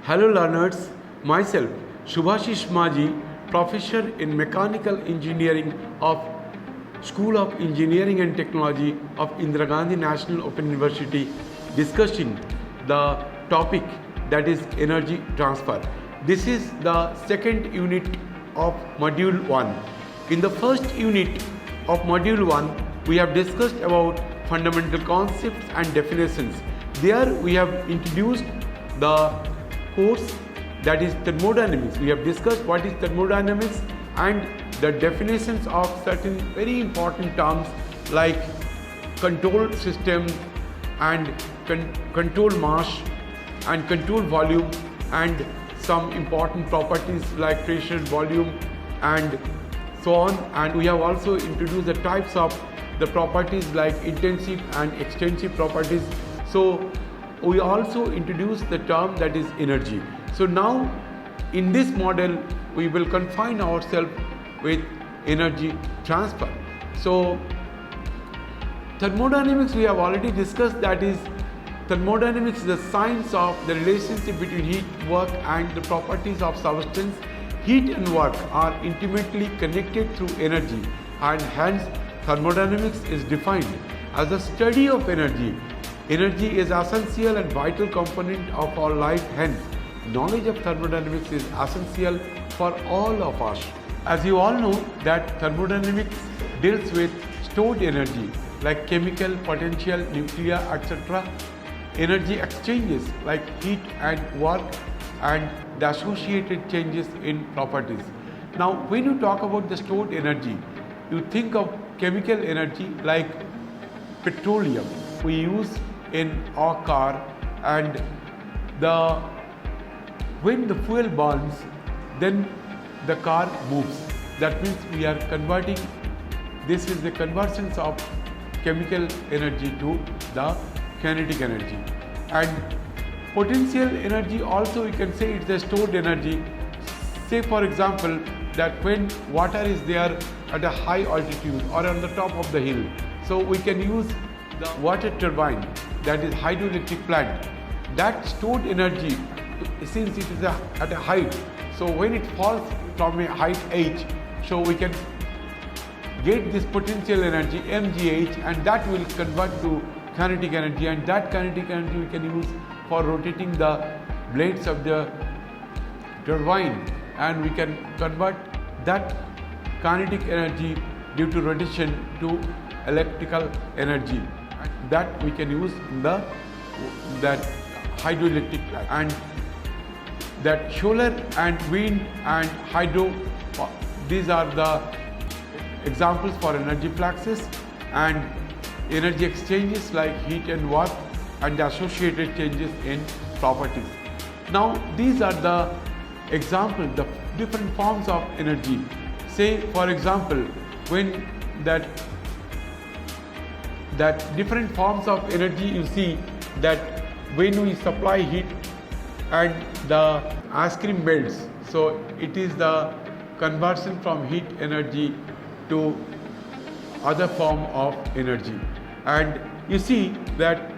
Hello learners, myself Subhashish Maji, Professor in Mechanical Engineering of School of Engineering and Technology of Indira Gandhi National Open University, discussing the topic that is energy transfer. This is the second unit of Module 1. In the first unit of Module 1, we have discussed about fundamental concepts and definitions. There we have introduced the course that is thermodynamics. We have discussed what is thermodynamics and the definitions of certain very important terms like control system and control mass and control volume, and some important properties like pressure, volume and so on. And we have also introduced the types of the properties like intensive and extensive properties. So we also introduced the term that is energy. So now in this model we will confine ourselves with energy transfer. So thermodynamics we have already discussed, that is thermodynamics is the science of the relationship between heat, work and the properties of substance. Heat and work are intimately connected through energy, and hence thermodynamics is defined as the study of energy. Energy is essential and vital component of our life, hence knowledge of thermodynamics is essential for all of us. As you all know that thermodynamics deals with stored energy like chemical, potential, nuclear, etc. Energy exchanges like heat and work and the associated changes in properties. Now when you talk about the stored energy, you think of chemical energy like petroleum we use in our car, and when the fuel burns, then the car moves. That means we are converting, this is the conversions of chemical energy to the kinetic energy. And potential energy also we can say it's the stored energy. Say for example that when water is there at a high altitude or on the top of the hill, so we can use the water turbine, that is hydroelectric plant. That stored energy, since it is at a height, so when it falls from a height h, so we can get this potential energy mgh, and that will convert to kinetic energy, and that kinetic energy we can use for rotating the blades of the turbine, and we can convert that kinetic energy due to rotation to electrical energy, and that we can use in that hydroelectric plant. And that solar and wind and hydro, these are the examples for energy fluxes and energy exchanges like heat and work and the associated changes in properties. Now these are the examples, the different forms of energy. Say for example, when that different forms of energy, you see that when we supply heat and the ice cream melts, so it is the conversion from heat energy to other form of energy. And you see that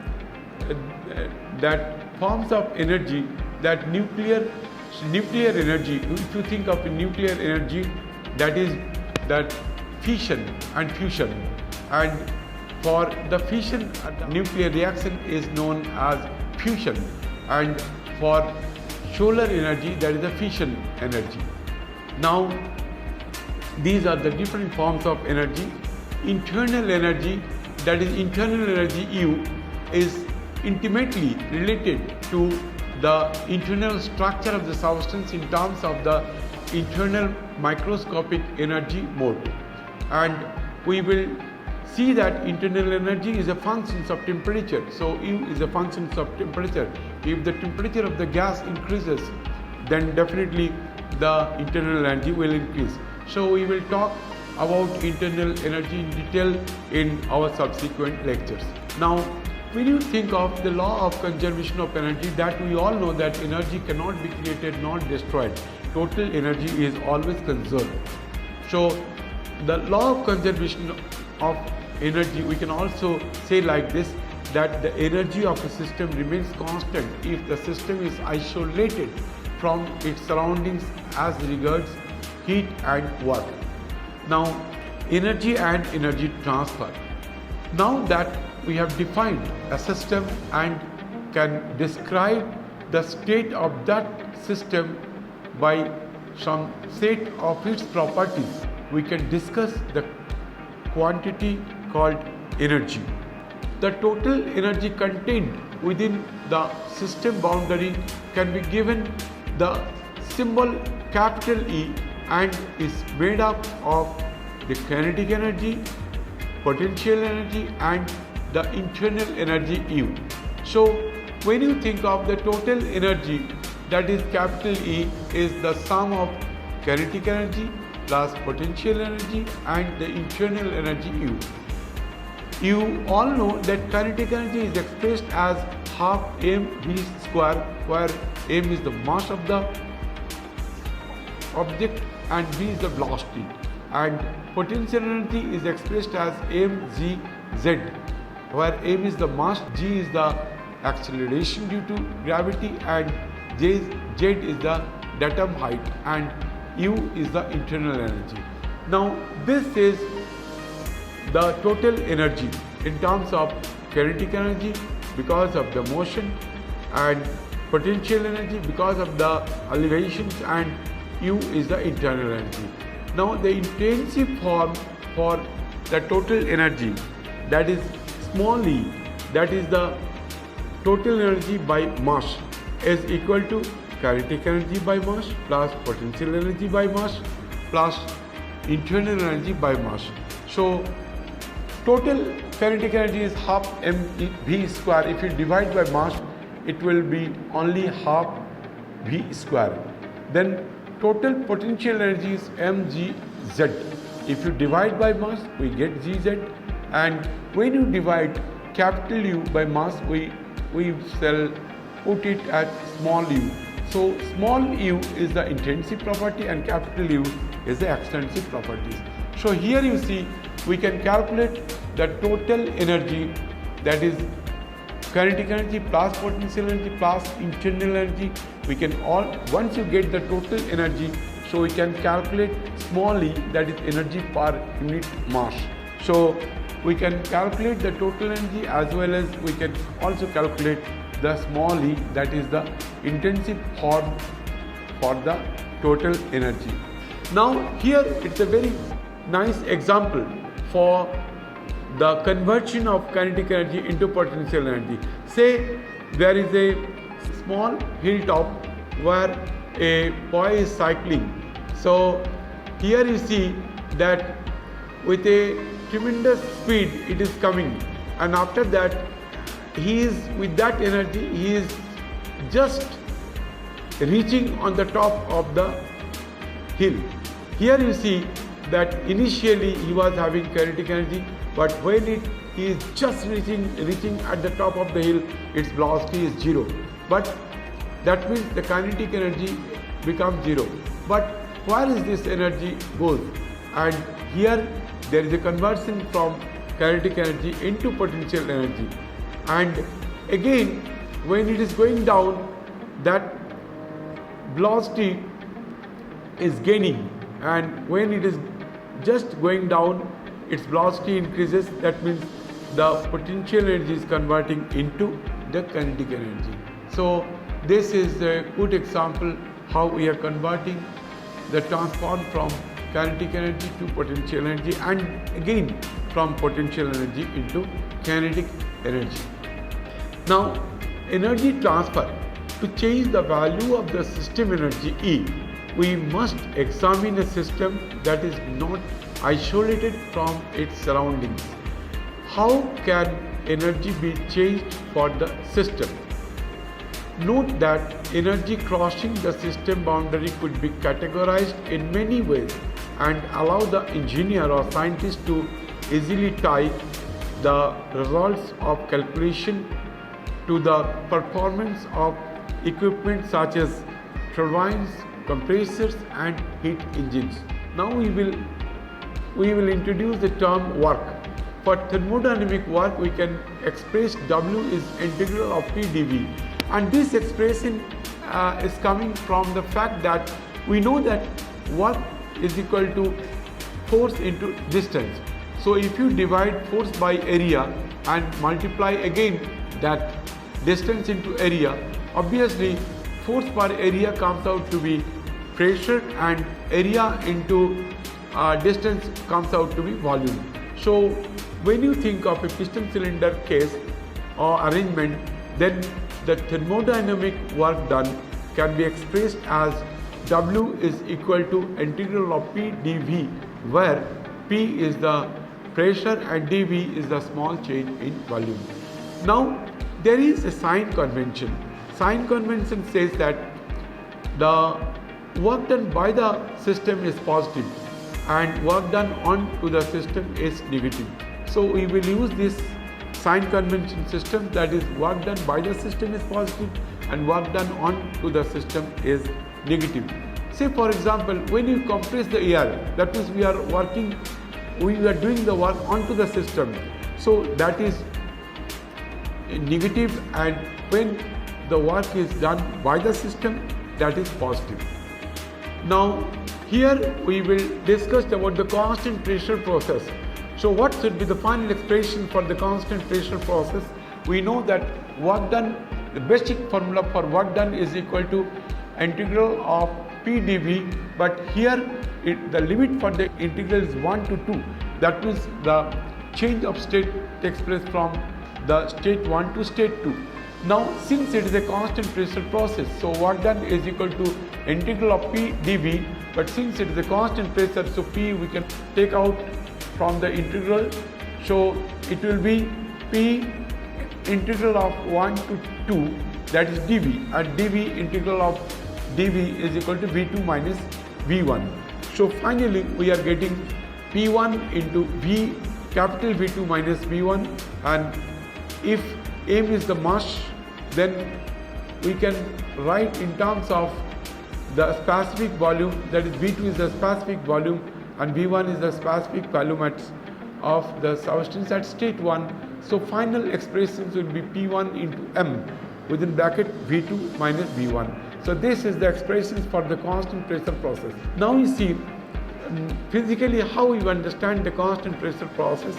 forms of energy, that nuclear energy, if you think of nuclear energy, that is that fission and fusion, and for the fission nuclear reaction is known as fusion, and for solar energy that is the fission energy. Now these are the different forms of energy. Internal energy, that is internal energy U, is intimately related to the internal structure of the substance in terms of the internal microscopic energy mode. And we will see that internal energy is a function of temperature. So U is a function of temperature. If the temperature of the gas increases, then definitely the internal energy will increase. So we will talk about internal energy in detail in our subsequent lectures. Now when you think of the law of conservation of energy, that we all know that energy cannot be created nor destroyed. Total energy is always conserved. So the law of conservation of energy we can also say like this, that the energy of a system remains constant if the system is isolated from its surroundings as regards heat and work. Now, energy and energy transfer. Now that we have defined a system and can describe the state of that system by some set of its properties, we can discuss the quantity called energy. The total energy contained within the system boundary can be given the symbol capital E and is made up of the kinetic energy, potential energy and the internal energy U. So when you think of the total energy, that is capital E is the sum of kinetic energy plus potential energy and the internal energy U. You all know that kinetic energy is expressed as half mv square, where m is the mass of the object and v is the velocity, and potential energy is expressed as mgz, where m is the mass, g is the acceleration due to gravity and z is the datum height and u is the internal energy. Now this is the total energy in terms of kinetic energy because of the motion and potential energy because of the elevations and U is the internal energy. Now the intensive form for the total energy, that is small e, that is the total energy by mass, is equal to kinetic energy by mass plus potential energy by mass plus internal energy by mass. So total kinetic energy is half mv square. If you divide by mass, it will be only half v square. Then total potential energy is mgz. If you divide by mass, we get gz, and when you divide capital U by mass, we shall put it at small u. So small u is the intensive property and capital U is the extensive properties. So here you see we can calculate the total energy, that is kinetic energy plus potential energy plus internal energy. We can once you get the total energy, so we can calculate small e, that is energy per unit mass. So we can calculate the total energy as well as we can also calculate the small e, that is the intensive form for the total energy. Now here it's a very nice example for the conversion of kinetic energy into potential energy. Say there is a small hilltop where a boy is cycling. So here you see that with a tremendous speed it is coming, and after that he is with that energy, he is just reaching on the top of the hill. Here you see that initially he was having kinetic energy, but when he is just reaching at the top of the hill, its velocity is 0. But that means the kinetic energy becomes 0. But where is this energy goes? And here there is a conversion from kinetic energy into potential energy. And again, when it is going down, that velocity is gaining, and when it is just going down, its velocity increases. That means the potential energy is converting into the kinetic energy. So this is a good example how we are converting the transform from kinetic energy to potential energy, and again from potential energy into kinetic energy. Now energy transfer. To change the value of the system energy E, we must examine a system that is not isolated from its surroundings. How can energy be changed for the system? Note that energy crossing the system boundary could be categorized in many ways and allow the engineer or scientist to easily tie the results of calculation to the performance of equipment such as turbines, compressors and heat engines. Now we will introduce the term work. for thermodynamic work we can express W is integral of P dV, and this expression is coming from the fact that we know that work is equal to force into distance. So if you divide force by area and multiply again that distance into area, obviously force per area comes out to be pressure, and area into distance comes out to be volume. So when you think of a piston cylinder case or arrangement, then the thermodynamic work done can be expressed as W is equal to integral of P dV, where P is the pressure and dV is the small change in volume. Now there is a sign convention. Sign convention says that the work done by the system is positive and work done onto the system is negative. So we will use this sign convention system, that is work done by the system is positive and work done onto the system is negative. Say for example, when you compress the air, that means we are doing the work onto the system, so that is negative, and when the work is done by the system, that is positive. Now here we will discuss about the constant pressure process. So what should be the final expression for the constant pressure process? We know that work done, the basic formula for work done is equal to integral of P dV, but here the limit for the integral is 1 to 2. That means the change of state takes place from the state 1 to state 2. Now since it is a constant pressure process, so work done is equal to integral of P dV, but since it is a constant pressure, so P we can take out from the integral, so it will be P integral of 1 to 2, that is dV, and dV integral of dV is equal to V2 minus V1. So finally we are getting P1 into V, capital V2 minus V1, and if M is the mass, then we can write in terms of the specific volume, that is V2 is the specific volume and V1 is the specific volume of the substance at state 1. So final expressions will be P1 into M within bracket V2 minus V1. So this is the expressions for the constant pressure process. Now you see physically how you understand the constant pressure process,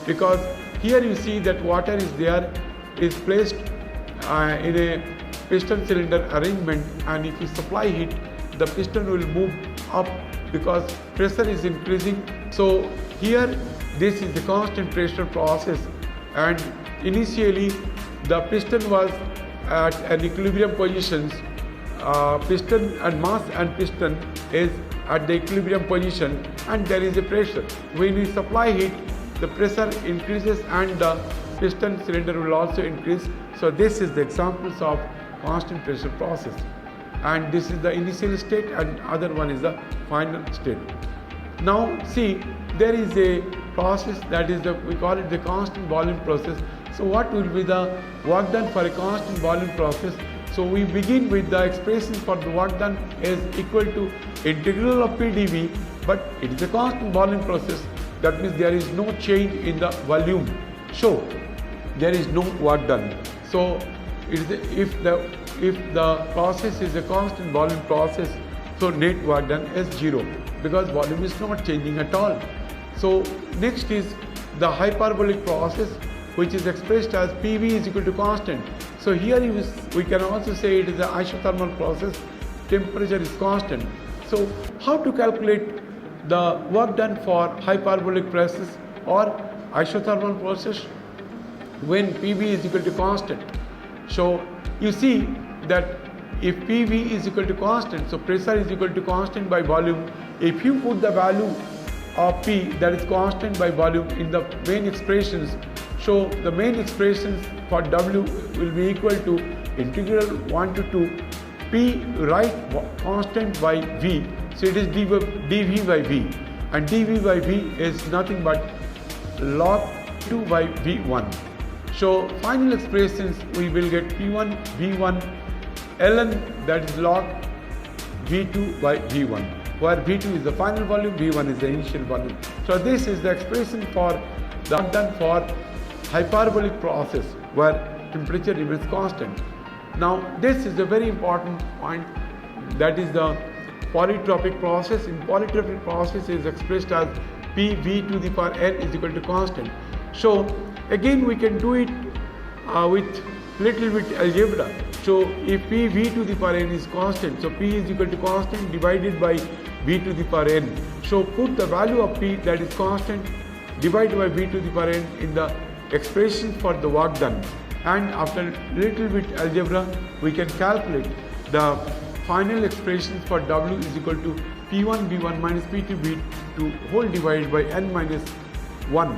because here you see that water is there, is placed in a piston cylinder arrangement, and if you supply heat, the piston will move up because pressure is increasing. So here this is the constant pressure process, and initially the piston was at an equilibrium position. Piston and mass and piston is at the equilibrium position, and there is a pressure. When we supply heat, the pressure increases and the piston cylinder will also increase. So this is the examples of constant pressure process, and this is the initial state and other one is the final state. Now see, there is a process that is we call it the constant volume process. So what will be the work done for a constant volume process? So we begin with the expression for the work done is equal to integral of P dV, but it is a constant volume process. That means there is no change in the volume. So there is no work done. So if the process is a constant volume process, so net work done is 0 because volume is not changing at all. So next is the hyperbolic process, which is expressed as PV is equal to constant. So here we can also say it is an isothermal process, temperature is constant. So how to calculate the work done for hyperbolic process or isothermal process when PV is equal to constant? So you see that if PV is equal to constant, so pressure is equal to constant by volume. If you put the value of P, that is constant by volume, in the main expressions, so the main expressions for W will be equal to integral 1 to 2 P, right, constant by V, so it is dV by V, and dV by V is nothing but log 2 by V1. So final expressions we will get P1 V1 ln, that is log V2 by V1, where V2 is the final volume, V1 is the initial volume. So this is the expression for the work done for hyperbolic process where temperature remains constant. Now this is a very important point, that is the polytropic process. In polytropic process is expressed as PV to the power n is equal to constant. So again we can do it with little bit algebra. So if PV to the power n is constant, so P is equal to constant divided by V to the power n. So put the value of P, that is constant, divided by V to the power n in the expression for the work done, and after little bit algebra we can calculate the final expressions for W is equal to P1 V1 minus P2 V2 whole divided by n minus 1,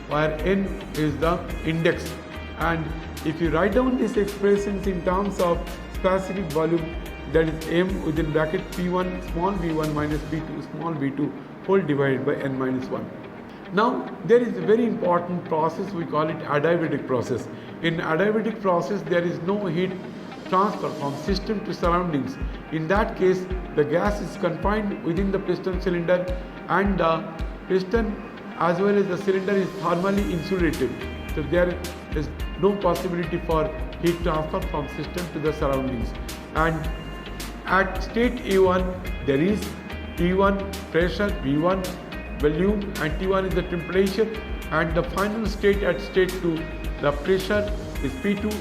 where n is the index. And if you write down these expressions in terms of specific volume, that is M within bracket P1 small v1 minus P2 small v2 whole divided by n minus 1. Now there is a very important process, we call it adiabatic process. In adiabatic process there is no heat transfer from system to surroundings. In that case the gas is confined within the piston cylinder, and the piston as well as the cylinder is thermally insulated. So there is no possibility for heat transfer from system to the surroundings. And at state A1 there is P1 pressure, V1 volume, and T1 is the temperature, and the final state at state 2 the pressure is P2,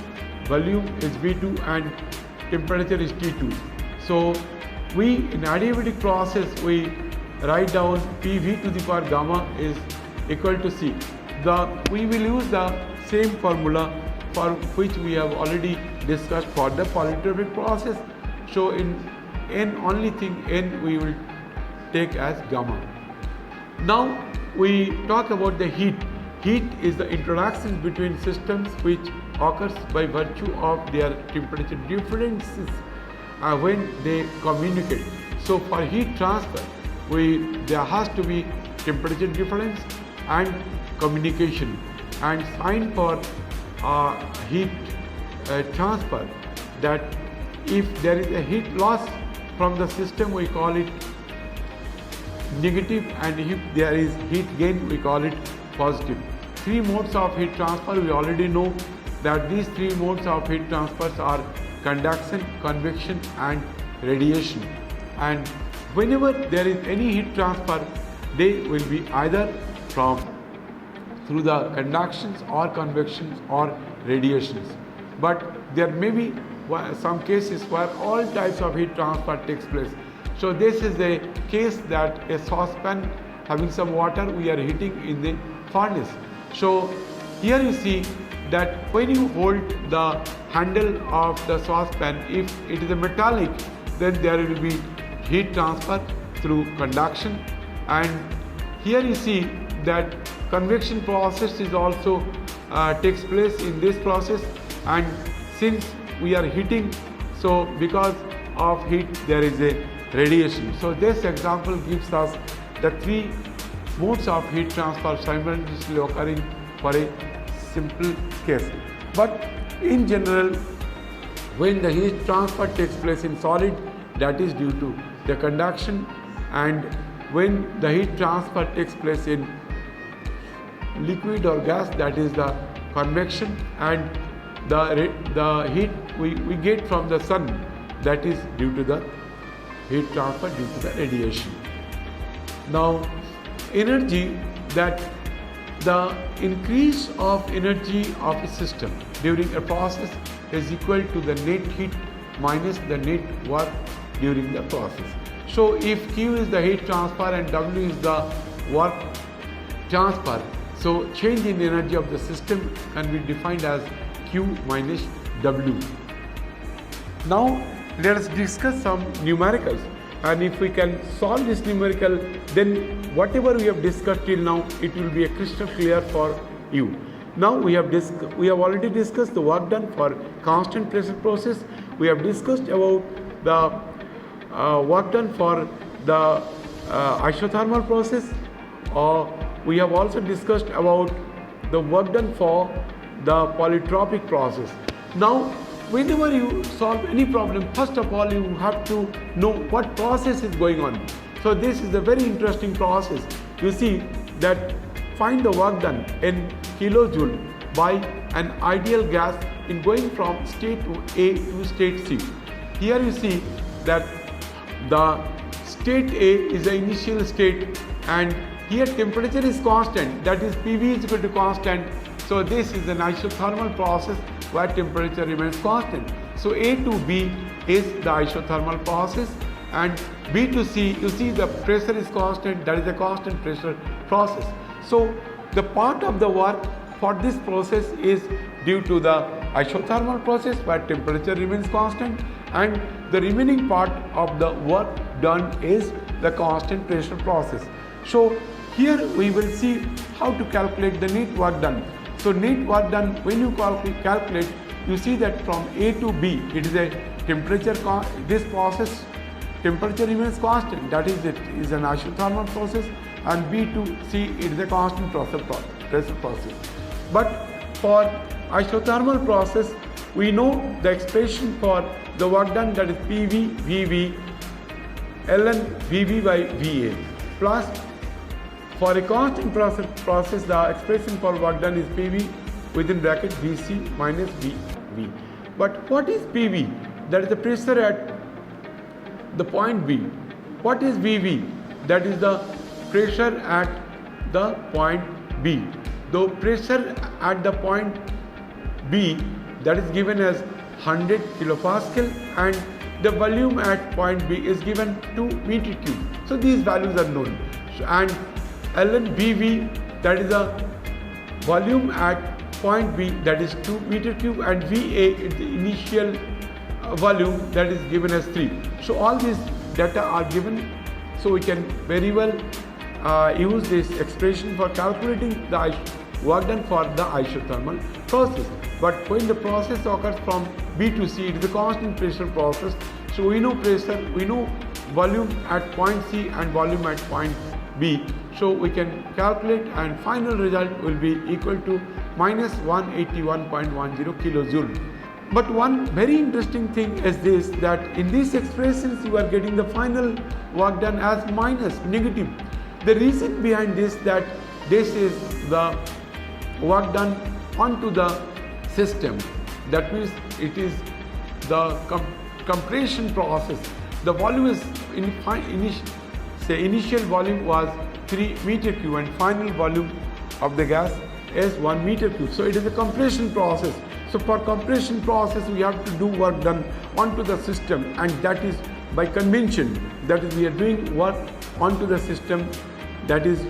volume is V2, and temperature is T2. So we in adiabatic process we write down PV to the power gamma is equal to C. We will use the same formula for which we have already discussed for the polytropic process. So in n only thing n we will take as gamma. Now we talk about the heat. Heat is the interaction between systems which occurs by virtue of their temperature differences when they communicate. So for heat transfer there has to be temperature difference and communication, and sign for heat transfer, that if there is a heat loss from the system we call it negative, and if there is heat gain we call it positive. Three modes of heat transfer, we already know that these three modes of heat transfers are conduction, convection and radiation, and whenever there is any heat transfer they will be either through the conductions or convections or radiations. But there may be some cases where all types of heat transfer takes place. So this is a case that a saucepan having some water we are heating in the furnace. So here you see that when you hold the handle of the saucepan, if it is a metallic, then there will be heat transfer through conduction, and here you see that convection process is also takes place in this process, and since we are heating, so because of heat there is a radiation. So this example gives us the three modes of heat transfer simultaneously occurring for a simple case. But in general, when the heat transfer takes place in solid, that is due to the conduction, and when the heat transfer takes place in liquid or gas, that is the convection, and the heat we get from the sun, that is due to the heat transfer due to the radiation. Now energy, that the increase of energy of a system during a process is equal to the net heat minus the net work during the process. So if Q is the heat transfer and W is the work transfer, so change in energy of the system can be defined as Q minus W. Now let us discuss some numericals, and if we can solve this numerical, then whatever we have discussed till now, it will be a crystal clear for you. Now we have already discussed the work done for constant pressure process. We have discussed about the work done for the isothermal process. We have also discussed about the work done for the polytropic process. Now whenever you solve any problem, first of all you have to know what process is going on. So this is a very interesting process. You see that find the work done in kilojoule by an ideal gas in going from state A to state C. Here you see that the state A is the initial state, and here temperature is constant, that is PV is equal to constant. So this is an isothermal process where temperature remains constant. So A to B is the isothermal process, and B to C, you see the pressure is constant, that is a constant pressure process. So the part of the work for this process is due to the isothermal process where temperature remains constant, and the remaining part of the work done is the constant pressure process. So here we will see how to calculate the net work done. So net work done, when you calculate, you see that from A to B, it is a temperature, this process temperature remains constant, that is, it is an isothermal process, and B to C, it is a constant pressure process. But for isothermal process, we know the expression for the work done, that is PV VV ln VV by VA, plus for a constant process the expression for work done is PV within bracket VC minus VV. But what is PV? That is the pressure at the point B. What is VV? That is the pressure at the point B. The pressure at the point B, that is given as 100 kilopascal, and the volume at point B is given 2 meter cube. So these values are known. And ln VV, that is the volume at point B, that is 2 meter cube, and VA is the initial volume, that is given as 3. So all these data are given, so we can very well use this expression for calculating the work done for the isothermal process. But when the process occurs from B to C, it is a constant pressure process. So we know pressure, we know volume at point C and volume at point B. So we can calculate, and final result will be equal to minus 181.10 kilojoule. But one very interesting thing is this, that in these expressions you are getting the final work done as minus, negative. The reason behind this, that this is the work done onto the system. That means it is the compression process. The volume is initial volume was 3 meter cube and final volume of the gas is 1 meter cube. So it is a compression process. So for compression process we have to do work done onto the system, and that is by convention, that is we are doing work onto the system, that is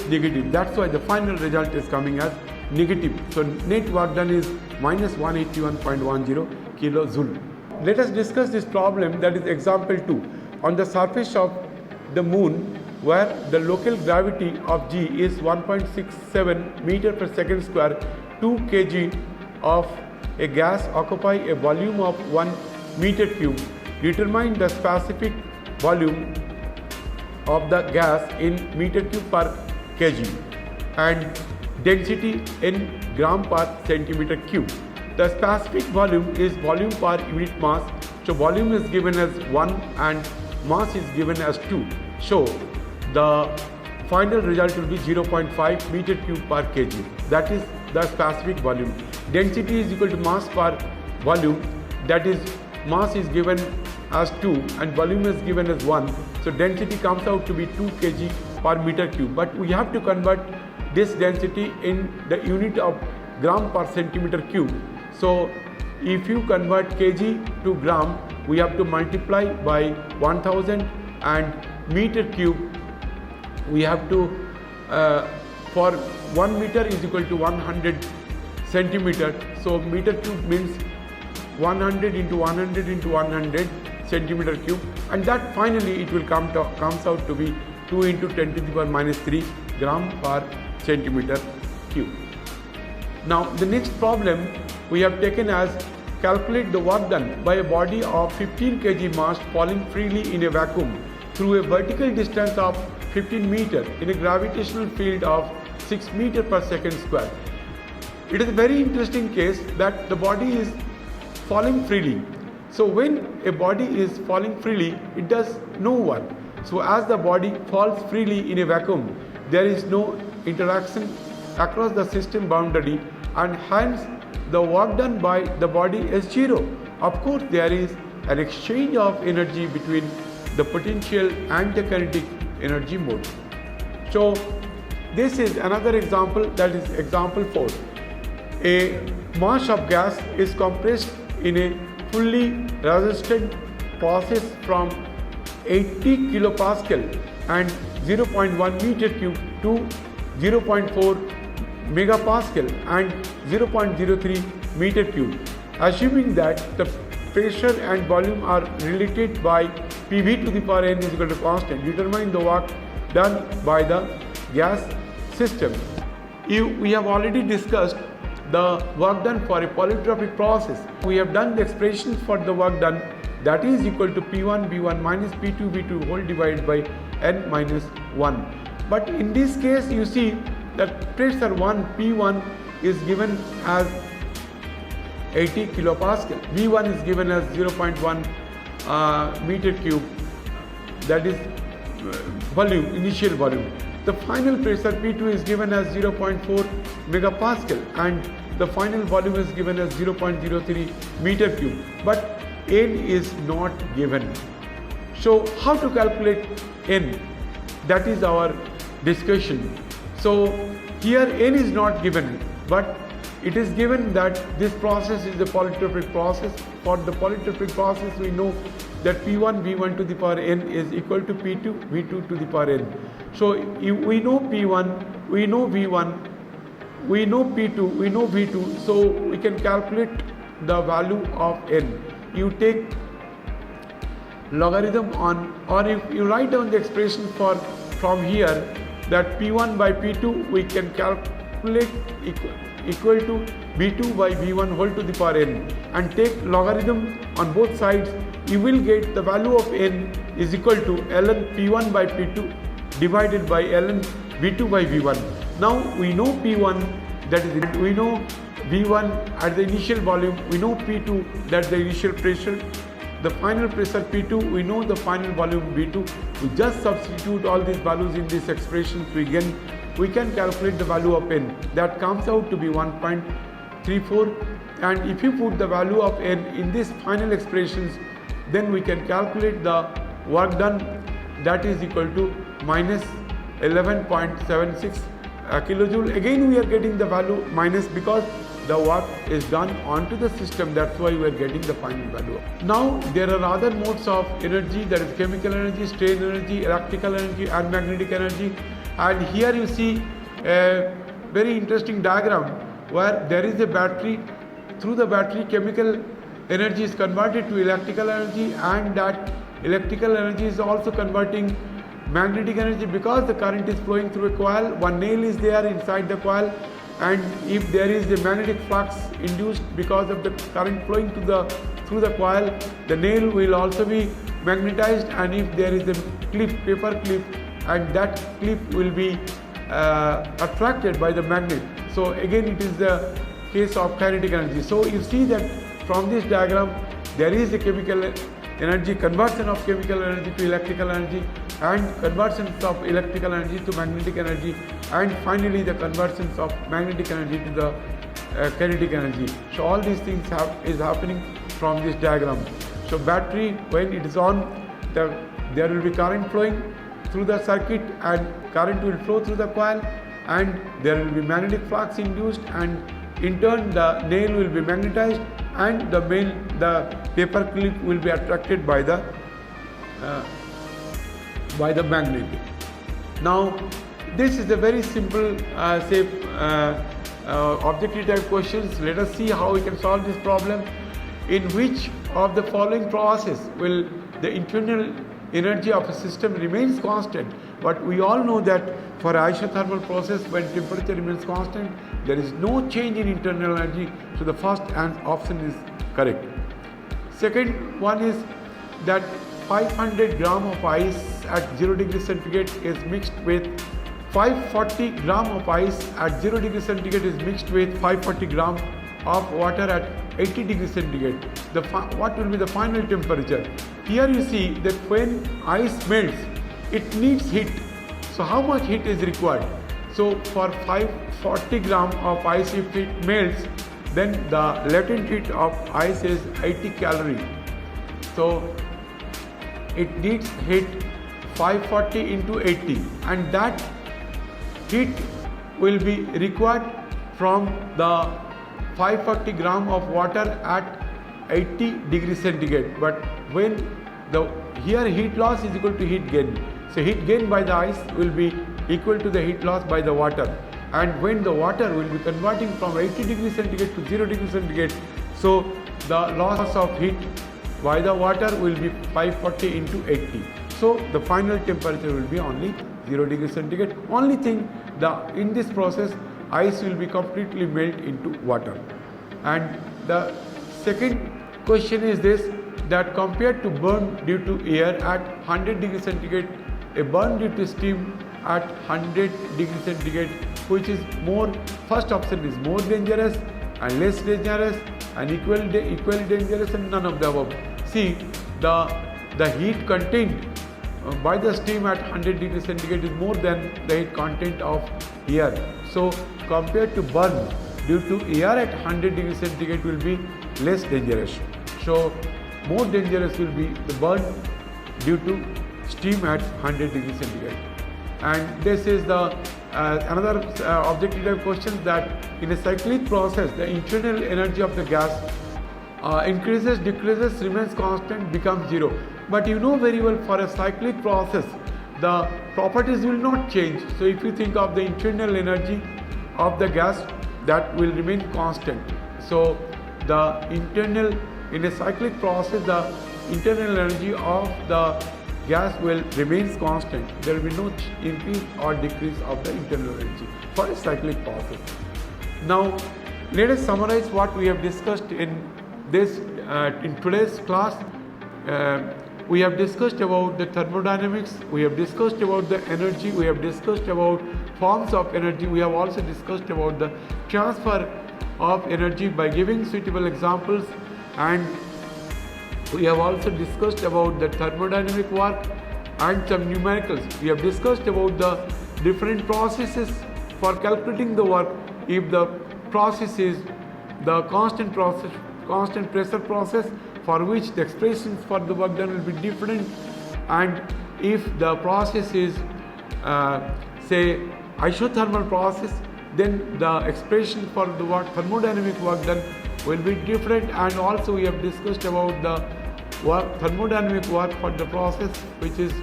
negative. That's why the final result is coming as negative. So net work done is minus 181.10 kilojoule. Let us discuss this problem, that is example 2. On the surface of the moon, where the local gravity of G is 1.67 meter per second square, 2 kg of a gas occupy a volume of 1 meter cube. Determine the specific volume of the gas in meter cube per kg and density in gram per centimeter cube. The specific volume is volume per unit mass. So volume is given as 1 and mass is given as 2. So the final result will be 0.5 meter cube per kg. That is the specific volume. Density is equal to mass per volume, that is mass is given as 2 and volume is given as 1. So density comes out to be 2 kg per meter cube. But we have to convert this density in the unit of gram per centimeter cube. So if you convert kg to gram, we have to multiply by 1000, and meter cube we have to for 1 meter is equal to 100 centimeter. So meter cube means 100 into 100 into 100 centimeter cube, and that finally it will comes out to be 2 into 10 to the power minus 3 gram per centimeter cube. Now the next problem we have taken as calculate the work done by a body of 15 kg mass falling freely in a vacuum through a vertical distance of 15 meter in a gravitational field of 6 meter per second square. It is a very interesting case that the body is falling freely. So when a body is falling freely, it does no work. So as the body falls freely in a vacuum, there is no interaction across the system boundary, and hence the work done by the body is zero. Of course, there is an exchange of energy between the potential and the kinetic energy mode. So this is another example, that is example 4. A mass of gas is compressed in a fully resistant process from 80 kilopascal and 0.1 meter cube to 0.4 megapascal and 0.03 meter cube. Assuming that the pressure and volume are related by PV to the power n is equal to constant, determine the work done by the gas system. We have already discussed the work done for a polytropic process. We have done the expressions for the work done, that is equal to P1 V1 minus P2 V2 whole divided by n minus 1. But in this case, you see that pressure 1 P1 is given as 80 kilopascal, V1 is given as 0.1 meter cube, that is volume, initial volume. The final pressure P2 is given as 0.4 megapascal and the final volume is given as 0.03 meter cube, but n is not given. So how to calculate n? That is our discussion. So here n is not given, but it is given that this process is the polytropic process. For the polytropic process, we know that P1 V1 to the power n is equal to P2 V2 to the power n. So we know P1, we know V1, we know P2, we know V2, so we can calculate the value of n. You take logarithm on, or if you write down the expression from here, that P1 by P2 we can calculate equal to V2 by V1 whole to the power n, and take logarithm on both sides, you will get the value of n is equal to ln P1 by P2 divided by ln V2 by V1. Now we know P1, that is, we know V1 at the initial volume, we know P2, that's the initial pressure, the final pressure P2, we know the final volume V2. We just substitute all these values in this expression, we can calculate the value of n. That comes out to be 1.34, and if you put the value of n in these final expressions, then we can calculate the work done, that is equal to minus 11.76 kilojoule. Again we are getting the value minus because the work is done onto the system, that's why we are getting the final value. Now there are other modes of energy, that is chemical energy, strain energy, electrical energy and magnetic energy. And here you see a very interesting diagram where there is a battery. Through the battery, chemical energy is converted to electrical energy, and that electrical energy is also converting magnetic energy because the current is flowing through a coil. One nail is there inside the coil, and if there is a magnetic flux induced because of the current flowing through the coil, the nail will also be magnetized, and if there is a clip, paper clip, and that clip will be attracted by the magnet. So again it is the case of kinetic energy. So you see that from this diagram there is a chemical energy, conversion of chemical energy to electrical energy, and conversions of electrical energy to magnetic energy, and finally the conversions of magnetic energy to the kinetic energy. So all these things is happening from this diagram. So battery, when it is on, there will be current flowing through the circuit, and current will flow through the coil, and there will be magnetic flux induced, and in turn the nail will be magnetized, and the paper clip will be attracted by the magnet. Now this is a very simple objective type questions. Let us see how we can solve this problem. In which of the following process will the internal energy of a system remains constant? But we all know that for isothermal process, when temperature remains constant, there is no change in internal energy. So the first option is correct. Second one is that 500 gram of ice at 0 degree centigrade is mixed with 540 gram of ice at 0 degree centigrade is mixed with 540 gram of water at 80 degree centigrade. What will be the final temperature? Here you see that when ice melts, it needs heat. So how much heat is required? So for 540 gram of ice, if it melts, then the latent heat of ice is 80 calorie. So it needs heat 540 into 80, and that heat will be required from the 540 gram of water at 80 degrees centigrade. But when here heat loss is equal to heat gain. So heat gain by the ice will be equal to the heat loss by the water. And when the water will be converting from 80 degrees centigrade to 0 degrees centigrade, so the loss of heat by the water will be 540 into 80. So the final temperature will be only 0 degrees centigrade. Only thing, in this process, ice will be completely melt into water. And the second question is this, that compared to burn due to air at 100 degrees centigrade, a burn due to steam at 100 degrees centigrade, which is more, first option is more dangerous and less dangerous and equally dangerous and none of the above. See, the heat content by the steam at 100 degrees centigrade is more than the heat content of air. So compared to burn due to air at 100 degrees centigrade will be less dangerous. So more dangerous will be the burn due to steam at 100 degrees centigrade. And this is the another objective type question, that in a cyclic process the internal energy of the gas increases, decreases, remains constant, becomes zero. But you know very well, for a cyclic process the properties will not change. So if you think of the internal energy of the gas, that will remain constant. So the internal, in a cyclic process, the internal energy of the gas will remain constant. There will be no increase or decrease of the internal energy for a cyclic process. Now let us summarize what we have discussed in this in today's class. We have discussed about the thermodynamics, we have discussed about the energy, we have discussed about forms of energy, we have also discussed about the transfer of energy by giving suitable examples, and we have also discussed about the thermodynamic work and some numericals. We have discussed about the different processes for calculating the work. If the process is the constant pressure process, for which the expressions for the work done will be different, and if the process is say isothermal process, then the expression for the thermodynamic work done will be different. And also we have discussed about the thermodynamic work for the process which is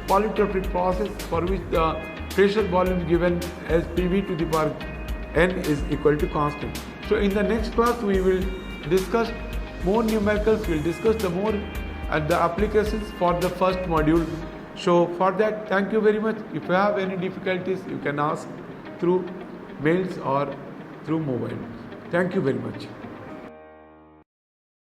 polytropic process, for which the pressure volume given as PV to the power n is equal to constant. So in the next class we will discuss more numericals, we will discuss the more and the applications for the first module. So for that, thank you very much. If you have any difficulties, you can ask through mails or through mobile. Thank you very much.